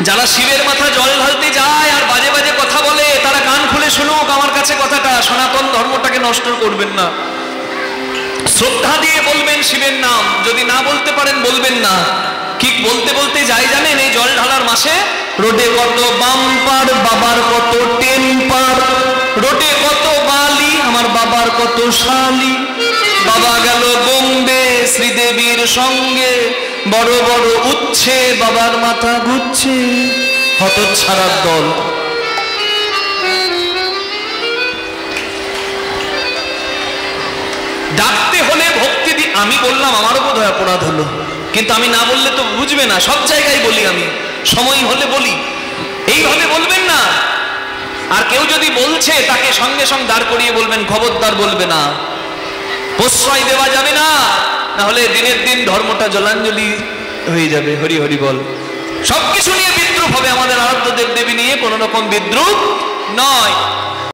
যারা শিবের মাথা জল ঢালতে যায় আর বাজে বাজে কথা বলে, তারা কান খুলে শুনুক আমার কাছে কথাটা। সনাতন ধর্মটাকে নষ্ট করবেন না, শ্রদ্ধা দিয়ে বলবেন শিবের নাম। যদি না বলতে পারেন বলবেন না। কি বলতে বলতে যাই জানেন, এই জল ঢালার মাসে রোডে কত বাম্পার, বাবার কত টেম্পার, রোডে কত বালি, আমার বাবার কত শালি। বাবা গেল বোম্বে শ্রীদেবীর সঙ্গে, বড় বড় উচ্ছে, বাবার মাথা ঘুরছে। হতচ্ছাড়ার দল। ডাকতে হলে ভক্তি দি। আমি বললাম, আমারও বোধহয় অপরাধ হলো, কিন্তু আমি না বললে তো বুঝবে না। সব জায়গায় বলি, আমি সময় হলে বলি। এইভাবে বলবেন না। আর কেউ যদি বলছে তাকে সঙ্গে সঙ্গে দাঁড় করিয়ে বলবেন, খবরদার বলবে না, প্রশ্রয় দেওয়া যাবে না, নাহলে দিনের দিন ধর্মটা জলাঞ্জলি হয়ে যাবে। হরি হরি বল। সবকিছু নিয়ে বিদ্রুপ হবে, আমাদের আরাধ্য দেব দেবী নিয়ে কোনো রকম বিদ্রুপ নয়।